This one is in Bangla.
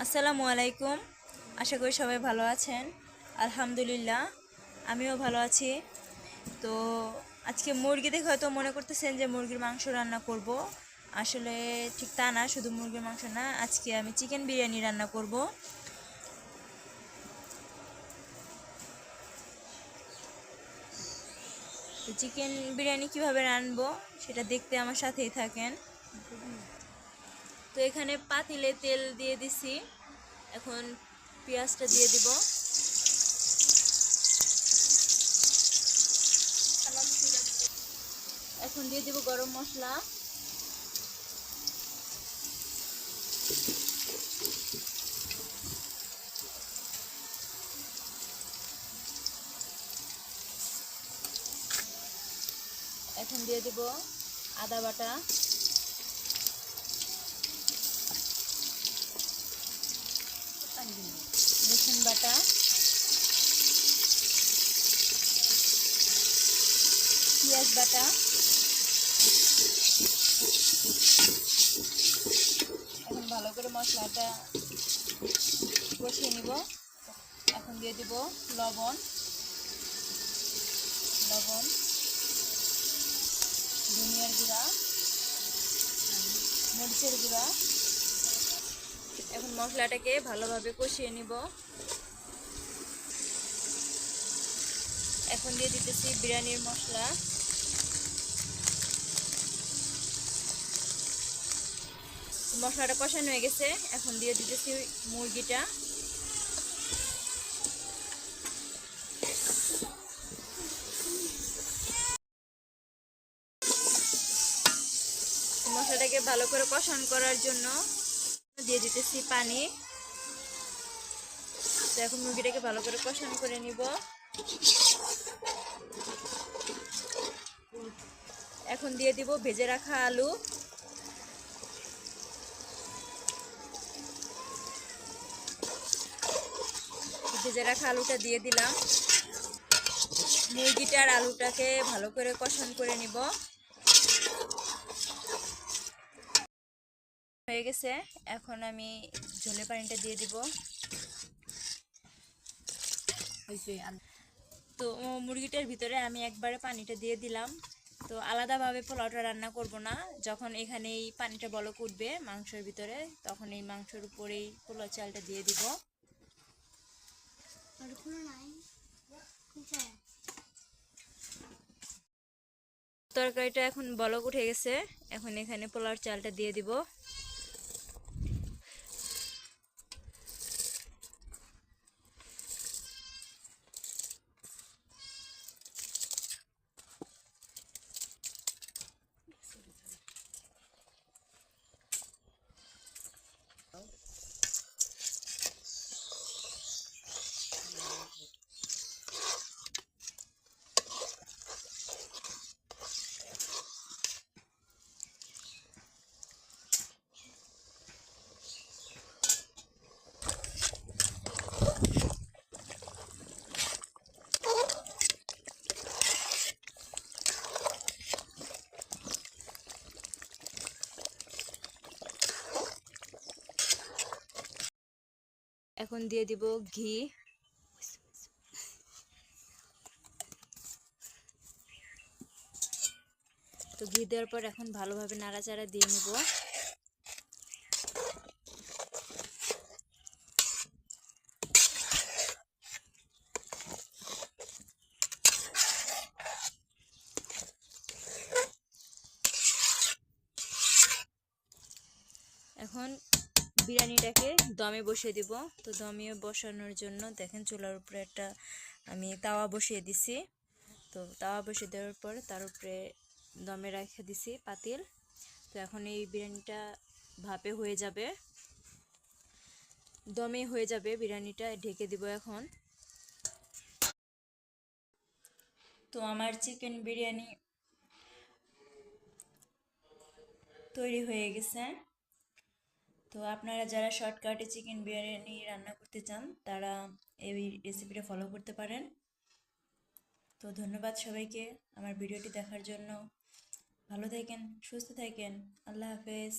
আসসালামু আলাইকুম। আশা করি সবাই ভালো আছেন। আলহামদুলিল্লাহ, আমিও ভালো আছি। তো আজকে মুরগি দেখে হয়তো মনে করতেছেন যে মুরগির মাংস রান্না করব। আসলে ঠিক তা না, শুধু মুরগির মাংস না, আজকে আমি চিকেন বিরিয়ানি রান্না করব। তো চিকেন বিরিয়ানি কিভাবে রানবো সেটা দেখতে আমার সাথেই থাকেন। তো এখানে পাতিলে তেল দিয়ে দিছি, এখন পেঁয়াজটা দিয়ে দিব। এখন দিয়ে দিব গরম মশলা। এখন দিয়ে দিব আদা বাটা, রসুন বাটা, পেঁয়াজ বাটা। এখন ভালো করে মশলাটা কষিয়ে নিব। এখন দিয়ে দিব লবণ, ধনিয়ার গুঁড়া, মরিচের গুঁড়া। এখন মশলাটাকে ভালোভাবে কষিয়ে নিব। এখন দিয়ে দিতেছি বিরিয়ানির মশলা। মশলাটা কষানো হয়ে গেছে, এখন দিয়ে দিতেছি মুরগিটা। মশলাটাকে ভালো করে কষানো করার জন্য দিয়ে দিতেছি পানি। তো এখন মুরগিটাকে ভালো করে কষানো করে নিব। এখন দিয়ে দিব ভেজে রাখা আলু। ভেজে রাখা আলুটা দিয়ে দিলাম। মুরগিটার আলুটাকে ভালো করে কষানো করে নিব। হয়ে গেছে, এখন আমি ঝোলের পানিটা দিয়ে দিব। তো মুরগিটার ভিতরে আমি একবারে পানিটা দিয়ে দিলাম। তো আলাদাভাবে পোলাওটা রান্না করব না, যখন এখানে এই পানিটা বলক উঠবে মাংসের ভিতরে, তখন এই মাংসের উপরেই পোলাও চালটা দিয়ে দিব। তরকারিটা এখন বলক উঠে গেছে, এখন এখানে পোলাওর চালটা দিয়ে দিব। এখন দিয়ে দিব ঘি। তো ঘি দেওয়ার পর এখন ভালোভাবে নাড়াচাড়া দিয়ে নিব। এখন বিরিয়ানিটাকে দমে বসিয়ে দিব। তো দমে বসানোর জন্য দেখেন চুলার উপরে একটা আমি তাওয়া বসিয়ে দিছি। তো তাওয়া বসিয়ে দেওয়ার পর তার উপরে দমে রেখে দিছি পাতিল। তো এখন এই বিরিয়ানিটা ভাপে হয়ে যাবে, দমে হয়ে যাবে বিরিয়ানিটা, ঢেকে দিব এখন। তো আমার চিকেন বিরিয়ানি তৈরি হয়ে গেছে। তো আপনারা যারা শর্টকাটে চিকেন বিরিয়ানি রান্না করতে চান তারা এই রেসিপিটা ফলো করতে পারেন। তো ধন্যবাদ সবাইকে আমার ভিডিওটি দেখার জন্য। ভালো থাকেন, সুস্থ থাকেন। আল্লাহ হাফেজ।